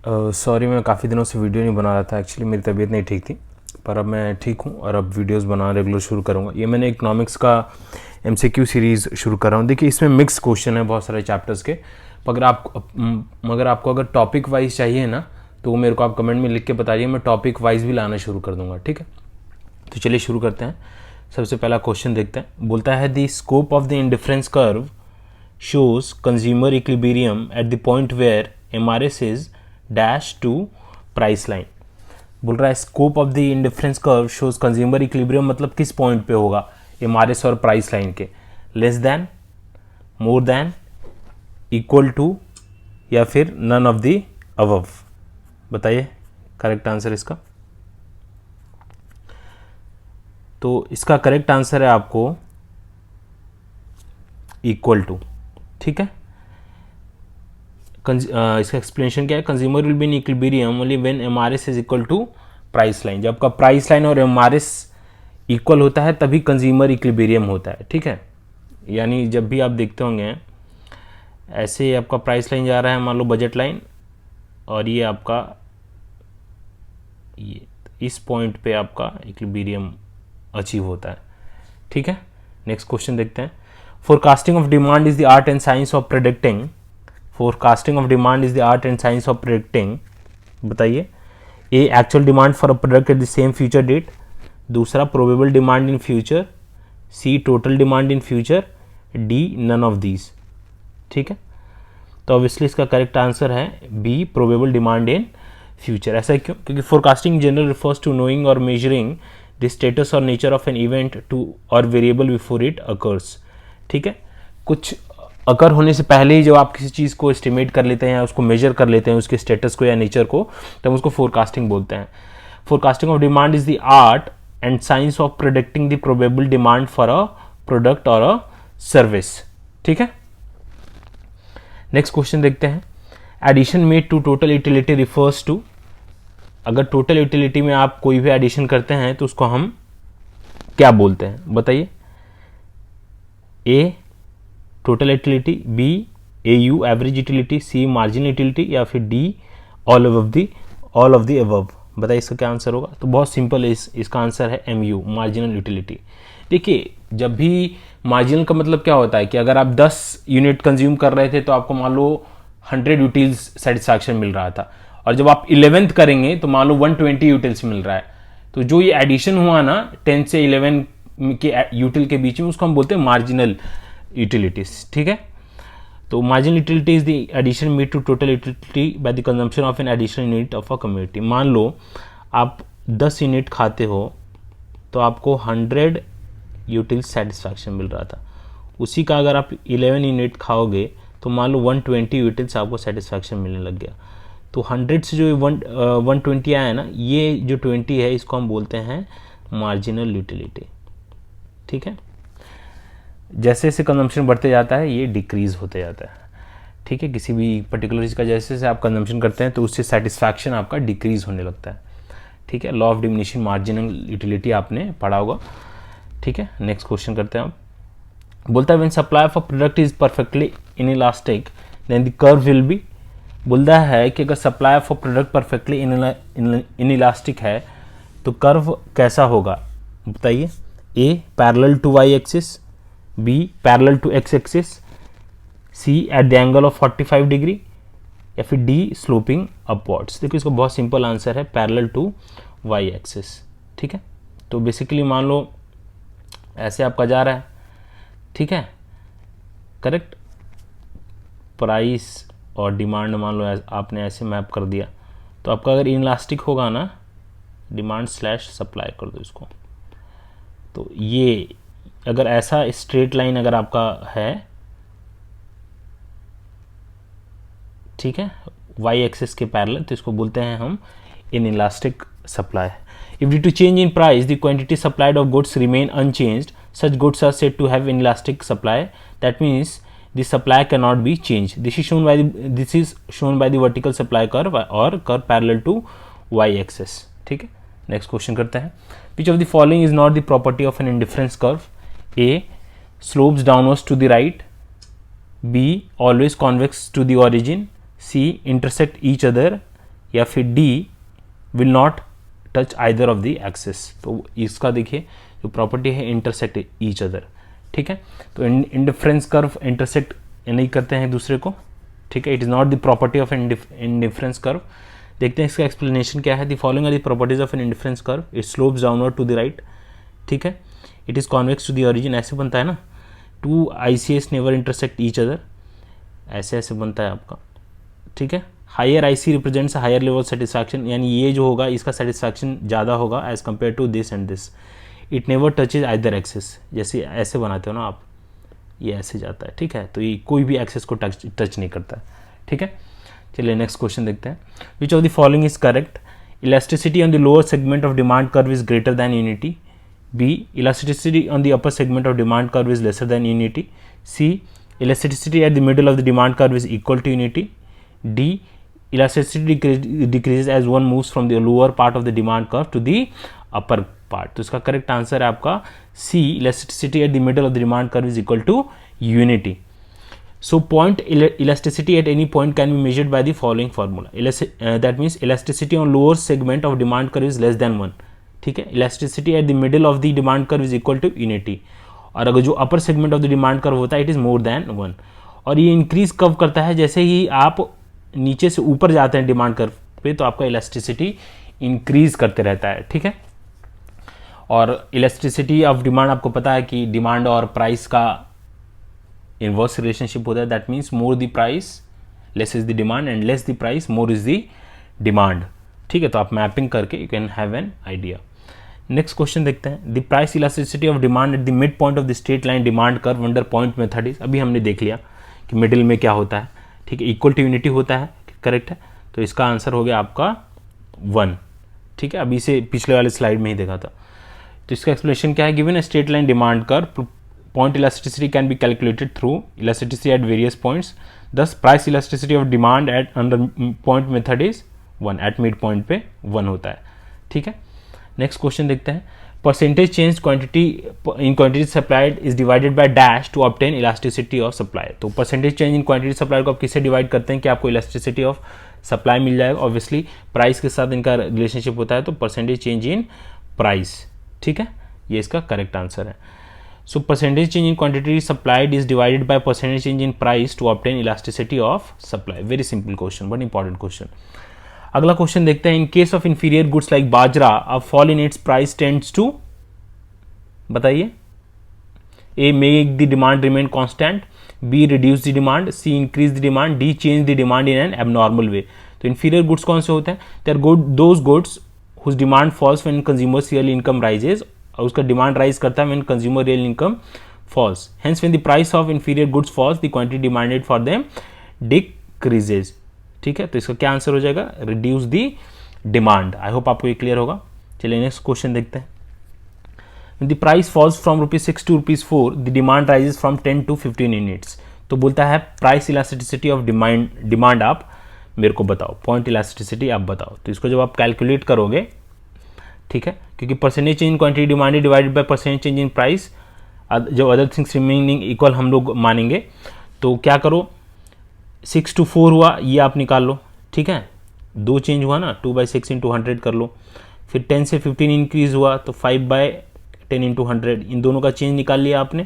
Sorry, मैं काफ़ी दिनों से वीडियो नहीं बना रहा था। एक्चुअली मेरी तबीयत नहीं ठीक थी, पर अब मैं ठीक हूँ और अब वीडियोस बनाना रेगुलर शुरू करूँगा। ये मैंने इकोनॉमिक्स का MCQ सीरीज़ शुरू कर रहा हूँ। देखिए, इसमें मिक्स क्वेश्चन है बहुत सारे चैप्टर्स के। मगर आपको अगर टॉपिक वाइज चाहिए ना, तो वो मेरे को आप कमेंट में लिख के बताइए, मैं टॉपिक वाइज भी लाना शुरू कर दूँगा। ठीक है, तो चलिए शुरू करते हैं। सबसे पहला क्वेश्चन देखते हैं। बोलता है the scope of the indifference curve shows consumer equilibrium at the point where MRS is dash to price line। बोल रहा है scope of the indifference curve shows consumer equilibrium, मतलब किस पॉइंट पे होगा MRS और प्राइस लाइन के, less than, more than, equal to, या फिर नन ऑफ द अबव। बताइए करेक्ट आंसर इसका। तो इसका करेक्ट आंसर है आपको इक्वल टू। ठीक है, इसका एक्सप्लेनेशन क्या है? Consumer will be in equilibrium only when MRS is equal to price line. जब आपका प्राइस लाइन और MRS इक्वल होता है तभी कंज्यूमर इक्विलिब्रियम होता है। ठीक है, यानी जब भी आप देखते होंगे ऐसे आपका प्राइस लाइन जा रहा है, मान लो बजट लाइन, और ये आपका ये इस पॉइंट पे आपका इक्विलिब्रियम अचीव होता है। ठीक है, नेक्स्ट क्वेश्चन देखते हैं। Forecasting of demand is the art and science of predicting। Forecasting of demand is the art and science of predicting। बताइए, A actual demand for a product at the same future date, दूसरा probable demand in future, C total demand in future, D none of these। ठीक है, तो obviously इसका correct answer है B probable demand in future। ऐसा क्यों? क्योंकि forecasting in general refers to knowing or measuring the status or nature of an event to or variable before it occurs। ठीक है, कुछ अकर होने से पहले ही जब आप किसी चीज़ को एस्टिमेट कर लेते हैं या उसको मेजर कर लेते हैं, उसके स्टेटस को या नेचर को, तब उसको फोरकास्टिंग बोलते हैं। Forecasting of demand is the art and science of predicting the probable demand for a product और अ सर्विस। ठीक है, नेक्स्ट क्वेश्चन देखते हैं। Addition made to total utility refers to. अगर टोटल यूटिलिटी में आप कोई भी एडिशन करते हैं तो उसको हम क्या बोलते हैं? बताइए। A total utility, B AU average utility, C marginal utility, या फिर D all of the above. बताइए इसका क्या आंसर होगा? तो बहुत सिंपल है, इसका आंसर है MU मार्जिनल यूटिलिटी। देखिए, जब भी मार्जिनल का मतलब क्या होता है कि अगर आप 10 यूनिट कंज्यूम कर रहे थे तो आपको मान लो 100 यूटिल्स सेटिस्फैक्शन मिल रहा था, और जब आप 11th करेंगे तो मान लो 120 यूटिल्स मिल रहा है। तो जो ये एडिशन हुआ ना 10 से 11 के यूटिल के बीच में, उसको हम बोलते हैं मार्जिनल यूटिलिटीज। ठीक है, तो marginal utility is the addition made to total utility by the consumption of an additional unit of a community. मान लो आप 10 यूनिट खाते हो तो आपको 100 यूटिल सेटिस्फैक्शन मिल रहा था, उसी का अगर आप 11 यूनिट खाओगे तो मान लो 120 यूटिल्स आपको सेटिस्फैक्शन मिलने लग गया। तो 100 से जो 120 आया ना, ये जो 20 है इसको हम बोलते हैं मार्जिनल यूटिलिटी। ठीक है, जैसे जैसे कंजम्पशन बढ़ते जाता है ये डिक्रीज होते जाता है। ठीक है, किसी भी पर्टिकुलर चीज़ का जैसे जैसे आप कंजम्पशन करते हैं तो उससे सेटिस्फैक्शन आपका डिक्रीज होने लगता है। ठीक है, law of diminishing marginal utility आपने पढ़ा होगा। ठीक है, नेक्स्ट क्वेश्चन करते हैं आप। बोलता है when supply of a product is perfectly inelastic then the curve will be. बोलता है कि अगर supply of a product perfectly inelastic है तो कर्व कैसा होगा? बताइए। A parallel to y axis, B parallel to x axis, C at the angle of 45 degree, या फिर डी स्लोपिंग अपवर्ड्स। देखो इसका बहुत सिंपल आंसर है पैरेलल टू y एक्सिस। ठीक है, तो बेसिकली मान लो ऐसे आपका जा रहा है। ठीक है, करेक्ट, प्राइस और डिमांड मान लो आपने ऐसे मैप कर दिया, तो आपका अगर इनइलास्टिक होगा ना, डिमांड स्लैश सप्लाई कर दो इसको, तो ये अगर ऐसा स्ट्रेट लाइन अगर आपका है, ठीक है, y एक्सिस के पैरेलल, तो इसको बोलते हैं हम inelastic supply. If due to change in price the quantity supplied of goods remain unchanged, such goods are said to have inelastic supply, that means the supply cannot be changed। this is shown by the vertical supply curve or curve parallel to y axis। ठीक है, next question करते हैं। which of the following is not the property of an indifference curve? A slopes downwards to the right, B always convex to the origin, C intersect each other, या फिर they will not touch either of the axes. तो इसका देखिए जो property है intersect each other, ठीक है। तो इंडिफरेंस कर्व इंटरसेक्ट नहीं करते हैं दूसरे को, ठीक है। It is not the property of indifference curve. देखते हैं इसका एक्सप्लेनेशन क्या है। The following are the properties of an indifference curve, it slopes downward to the right, ठीक है। It is convex to the origin, ऐसे बनता है ना। Two ICS never intersect each other, ऐसे ऐसे बनता है आपका, ठीक है। Higher IC represents higher level satisfaction, यानी ये जो होगा इसका सेटिस्फैक्शन ज़्यादा होगा as compared to this and this. It never touches either axes, जैसे ऐसे बनाते हो ना आप, ये ऐसे जाता है, ठीक है। तो ये कोई भी एक्सेस को टच नहीं करता है, ठीक है। चलिए नेक्स्ट क्वेश्चन देखते हैं। Which of the following is correct? Elasticity on the lower segment of demand curve is greater than unity. B, elasticity on the upper segment of demand curve is lesser than unity. C, elasticity at the middle of the demand curve is equal to unity. D, elasticity decreases as one moves from the lower part of the demand curve to the upper part. तो इसका correct answer है आपका C, elasticity at the middle of the demand curve is equal to unity. So point elasticity at any point can be measured by the following formula. That means elasticity on lower segment of demand curve is less than 1. ठीक है। Elasticity at the middle of the demand curve is equal to unity, और अगर जो upper segment of the demand curve होता है it is more than 1। और ये increase कब करता है? जैसे ही आप नीचे से ऊपर जाते हैं डिमांड कर्व पे, तो आपका इलास्टिसिटी इंक्रीज करते रहता है, ठीक है। और इलास्टिसिटी ऑफ डिमांड आपको पता है कि डिमांड और प्राइस का इनवर्स रिलेशनशिप होता है। That means more the price less is the demand and less the price more is the demand, ठीक है। तो आप मैपिंग करके you can have an idea. Next question देखते हैं। The price elasticity of demand at the mid point of the straight line demand curve under point method is, अभी हमने देख लिया कि मिडिल में क्या होता है, ठीक है। इक्वल टू यूनिटी होता है, करेक्ट है। तो इसका आंसर हो गया आपका 1, ठीक है। अभी से पिछले वाले स्लाइड में ही देखा था। तो इसका एक्सप्लेनेशन क्या है? Given a straight line demand curve, point elasticity can be calculated through elasticity at various points. Thus price elasticity of demand at under point method is 1, at mid point पे 1 होता है, ठीक है। नेक्स्ट क्वेश्चन देखते हैं। Percentage change quantity in quantity supplied is divided by dash to obtain elasticity of supply. तो percentage change in quantity supply को आप किससे डिवाइड करते हैं कि आपको इलास्टिसिटी ऑफ सप्लाई मिल जाएगा? ऑब्वियसली प्राइस के साथ इनका रिलेशनशिप होता है, तो परसेंटेज चेंज इन प्राइस, ठीक है। ये इसका करेक्ट आंसर है। So percentage change in quantity supplied is divided by percentage change in price to obtain elasticity of supply. Very simple question, but important question. अगला question देखते हैं। In case of inferior goods like bajra, a fall in its price tends to, बताइए। A, make the demand remain constant. B, reduce the demand. C, increase the demand. D, change the demand in an abnormal way. तो inferior goods कौन से होते हैं? They are those goods whose demand falls when consumers' real income rises, और उसका demand rise करता है when consumer real income falls. Hence when the price of inferior goods falls the quantity demanded for them decreases, ठीक है। तो इसका क्या answer हो जाएगा? Reduce the demand. I hope आपको ये क्लियर होगा। चलिए नेक्स्ट क्वेश्चन देखते हैं। When the price falls from ₹6 to ₹4, the demand rises from 10 to 15 units. तो बोलता है प्राइस इलास्टिसिटी ऑफ डिमांड आप मेरे को बताओ, पॉइंट इलास्टिसिटी आप बताओ। तो इसको जब आप कैलकुलेट करोगे, ठीक है, क्योंकि percentage change in quantity demanded divided by percentage change in price, जब अदर थिंग्स रिमेनिंग इक्वल हम लोग मानेंगे, तो क्या करो, 6 to 4 हुआ, ये आप निकाल लो, ठीक है। 2 चेंज हुआ ना, 2/6 × 100 कर लो। फिर 10 से 15 इंक्रीज हुआ, तो 5/10 × 100, इन दोनों का चेंज निकाल लिया आपने,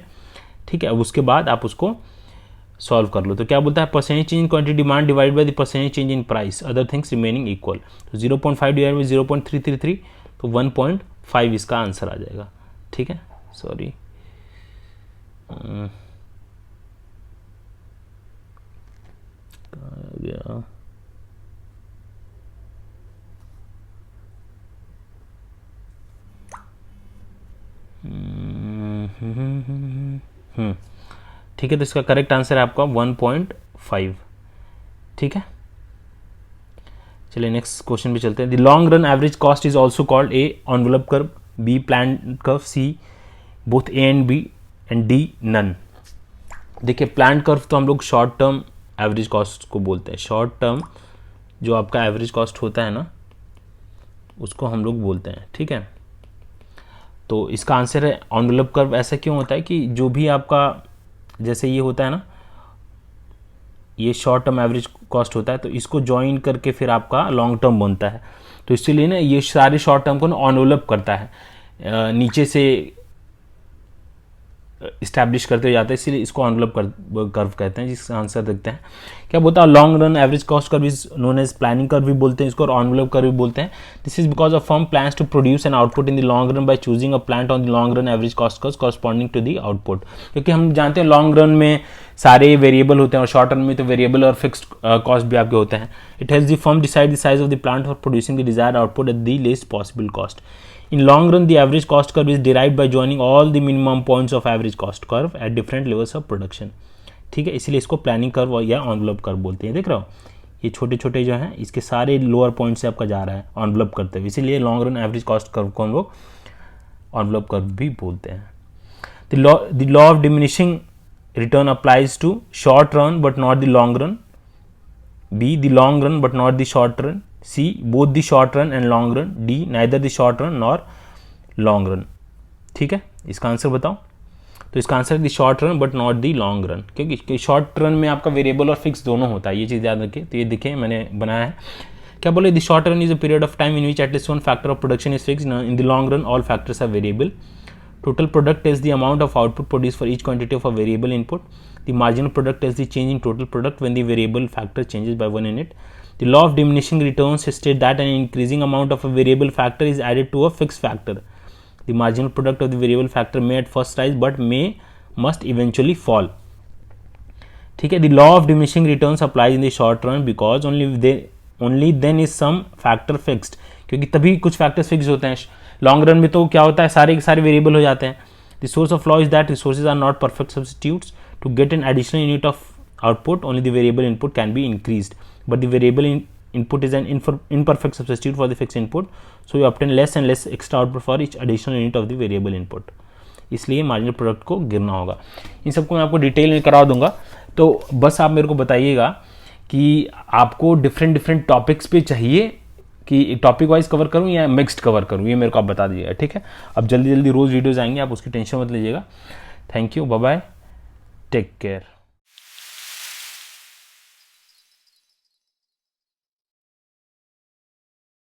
ठीक है। अब उसके बाद आप उसको सॉल्व कर लो। तो क्या बोलता है? Percentage change in quantity demand divide by the percentage change in price, other things remaining equal. तो 0.5 डिवाइड बाई 0.333, तो 1.5 इसका आंसर आ जाएगा, ठीक है। सॉरी, गया ठीक है। तो इसका करेक्ट आंसर है आपका 1.5, ठीक है। चलिए नेक्स्ट क्वेश्चन पे चलते हैं। The long run average cost is also called A envelope curve, B plan curve, C both A and B and D none. देखिए प्लान कर्व तो हम लोग शॉर्ट टर्म एवरेज कॉस्ट को बोलते हैं। शॉर्ट टर्म जो आपका एवरेज कॉस्ट होता है ना, उसको हम लोग बोलते हैं, ठीक है। तो इसका आंसर है एनवेलप कर्व। ऐसा क्यों होता है कि जो भी आपका, जैसे ये होता है ना, ये शॉर्ट टर्म एवरेज कॉस्ट होता है, तो इसको ज्वाइन करके फिर आपका लॉन्ग टर्म बनता है। तो इसीलिए ना ये सारे शॉर्ट टर्म को ना एनवेलप करता है, नीचे से इस्टेब्लिश करते हो जाते हैं, इसीलिए इसको एनवेलप कर्व कहते हैं। जिसका आंसर देखते हैं क्या बोलता है, long run average cost curve is known as planning curve भी बोलते हैं इसको, और एनवेलप कर्व भी बोलते हैं। This is because a firm plans to produce an output in the long run by choosing a plant on the long run average cost curve corresponding to the output. क्योंकि हम जानते हैं long run में सारे variable होते हैं और short run में तो वेरिएबल और फिक्स्ड कॉस्ट भी आपके होते हैं। It helps the firm decide the size of the plant for producing the desired output at the least possible cost. In long run, the average cost curve is derived by joining all the minimum points of average cost curve at different levels of production। ठीक है, इसीलिए इसको planning curve या envelope curve बोलते हैं। देख रहे हो ये छोटे छोटे जो हैं इसके सारे लोअर पॉइंट से आपका जा रहा है एनवेलप करते हुए, इसीलिए long run average cost curve को हम लोग एनवेलप कर्व भी बोलते हैं। The law of diminishing return applies to short run but not the long run. B, the long run but not the short run. C, both the short run and long run. D, neither the short run nor long run। ठीक है, इसका answer बताओ। तो इसका answer the short run but not the long run, क्योंकि short run में आपका variable और फिक्स दोनों होता है, ये चीज़ याद रखिए। तो ये देखिए मैंने बनाया है, क्या बोले, the short run is a period of time in which at least one factor of production is fixed. In the long run all factors are variable. Total product is the amount of output produced for each quantity of a variable input. The marginal product is the change in total product when the variable factor changes by 1 unit. The law of diminishing returns states that an increasing amount of a variable factor is added to a fixed factor. The marginal product of the variable factor may at first rise but must eventually fall. ठीक है, the law of diminishing returns applies in the short run because only then is some factor fixed। क्योंकि तभी कुछ factors fix होते हैं। Long run में तो क्या होता है, सारे के सारे वेरिएबल हो जाते हैं। The source of law is that resources are not perfect substitutes to get an additional unit of output, only the variable input can be increased but the variable input is an imperfect substitute for the fixed input, so you obtain less and less extra output for each additional unit of the variable input। इसलिए marginal product को गिरना होगा। इन सबको मैं आपको detail में करा दूंगा, तो बस आप मेरे को बताइएगा कि आपको डिफरेंट टॉपिक्स पे चाहिए कि टॉपिक वाइज कवर करूं या मिक्स्ड कवर करूं, ये मेरे को आप बता दीजिएगा। ठीक है, अब जल्दी रोज़ वीडियोज़ आएंगे, आप उसकी टेंशन मत लीजिएगा। Thank you, bye bye, take care.